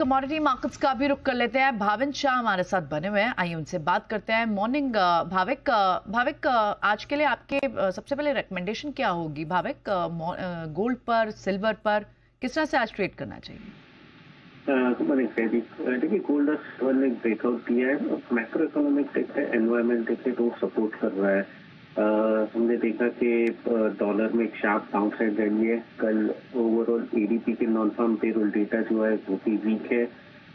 Commodity markets का भी रुख कर लेते हैं। भाविन शाह हमारे साथ बने हुए हैं, आइए उनसे बात करते हैं। मॉर्निंग भाविक। भाविक, आज के लिए आपके सबसे पहले रिकमेंडेशन क्या होगी भाविक? गोल्ड पर, सिल्वर पर किस तरह से आज ट्रेड करना चाहिए? देखिए, गोल्ड और सिल्वर ने ब्रेकआउट दिया है। मैक्रो इकोनॉमिक देखते हैं, एनवायरमेंट देखते तो सपोर्ट कर रहा है। हमने देखा कि डॉलर में एक शार्प डाउन साइड रही है। कल ओवरऑल एडीपी के नॉन फार्म पेरोल डेटा जो है वो भी वीक है।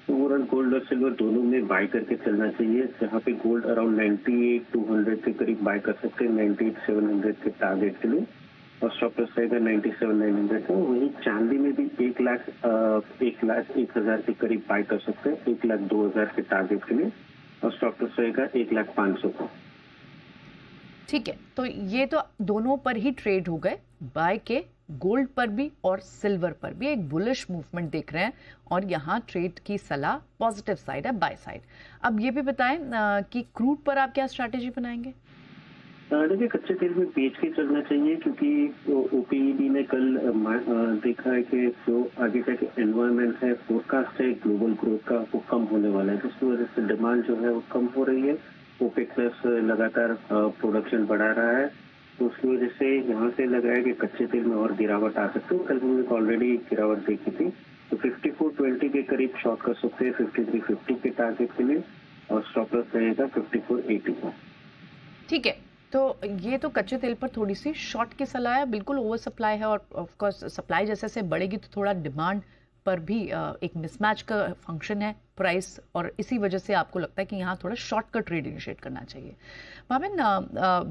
ओवरऑल गोल्ड और सिल्वर दोनों में बाय करके चलना चाहिए, जहां पे गोल्ड अराउंड 98,200 के करीब बाय कर सकते हैं, 98,700 के टारगेट के लिए, और स्टॉप लॉस रहेगा 97,900 का। वहीं चांदी में भी 1,01,000 के करीब बाय कर सकते हैं, 1,02,000 के टारगेट के लिए, और स्टॉप लॉस रहेगा 1,05,000 का। ठीक है, तो ये तो दोनों पर ही ट्रेड हो गए, बाय के। गोल्ड पर भी और सिल्वर पर भी एक बुलिश मूवमेंट देख रहे हैं और यहाँ ट्रेड की सलाह पॉजिटिव साइड है, बाय साइड। अब ये भी बताएं कि क्रूड पर आप क्या स्ट्रैटेजी बनाएंगे? देखिए, कच्चे तेल में बेच के चलना चाहिए, क्योंकि ओपीईडी ने कल देखा है कि जो आगे का एनवायरमेंट है, फोरकास्ट है ग्लोबल ग्रोथ का, वो कम होने वाला है, जिसकी वजह से डिमांड जो है वो कम हो रही है। ओपेक प्लस लगातार प्रोडक्शन बढ़ा रहा है, तो उसकी वजह से यहाँ से लगा है कि कच्चे तेल में और गिरावट आ सकती है। कल हमने ऑलरेडी गिरावट देखी थी, तो 54.20 के करीब शॉर्ट कर सकते हैं 53.50 के टारगेट के लिए, और स्टॉप लॉस रहेगा 54.80 का। ठीक है, तो ये तो कच्चे तेल पर थोड़ी सी शॉर्ट की सलाह है। बिल्कुल ओवर सप्लाई है और ऑफ कोर्स सप्लाई जैसे से बढ़ेगी तो थोड़ा डिमांड पर भी एक मिसमैच का फंक्शन है प्राइस, और इसी वजह से आपको लगता है कि यहाँ थोड़ा शॉर्ट का ट्रेड इनिशिएट करना चाहिए। भाविन,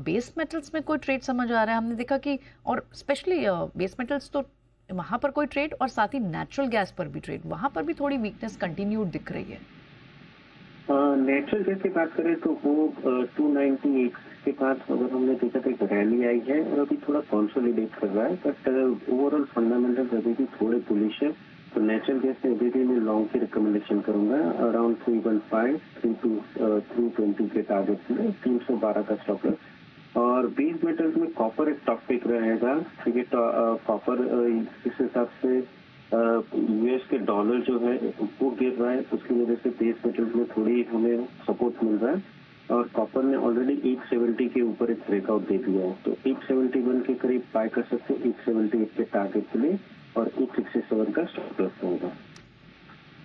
बेस मेटल्स में कोई ट्रेड समझ आ रहा है? हमने देखा कि, और स्पेशली बेस मेटल्स तो वहाँ पर कोई ट्रेड, और साथ ही नेचुरल गैस पर भी ट्रेड, वहाँ पर भी थोड़ी वीकनेस कंटिन्यूड दिख रही है। नेचुरल गैस की बात करें तो वो 298 के बाद अगर हमने देखा था एक रैली आई है और अभी थोड़ा कॉन्सोलिडेट कर रहा है, बट ओवरऑल फंडामेंटल्स अभी भी थोड़े बुलिश है। तो नेचुरल गैस में अभी भी मैं लॉन्ग की रिकमेंडेशन करूंगा, अराउंड 315 320 के टारगेट में, 312 का स्टॉप लॉस। और बेस मेटल्स में कॉपर एक टॉप पिक रहेगा, ठीक है। कॉपर इस हिसाब से यूएस के डॉलर जो है वो गिर रहा है, उसकी वजह से बेस मेटल्स में थोड़ी हमें सपोर्ट मिल रहा है, और कॉपर ने ऑलरेडी 870 के ऊपर एक ब्रेकआउट दे दिया है, तो 871 के करीब बाय कर सकते हैं 878 के टारगेट के लिए, और 867 का स्टॉप लॉस होगा।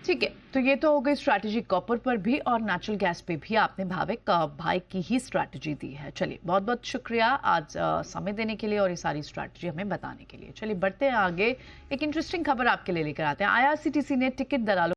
ठीक है, तो ये तो हो गई स्ट्रैटेजी कॉपर पर भी, और नेचुरल गैस पे भी आपने भाविक भाई की ही स्ट्रैटेजी दी है। चलिए, बहुत बहुत शुक्रिया आज समय देने के लिए और ये सारी स्ट्रैटेजी हमें बताने के लिए। चलिए बढ़ते हैं आगे, एक इंटरेस्टिंग खबर आपके लिए लेकर आते हैं। आईआरसीटीसी ने टिकट दलालों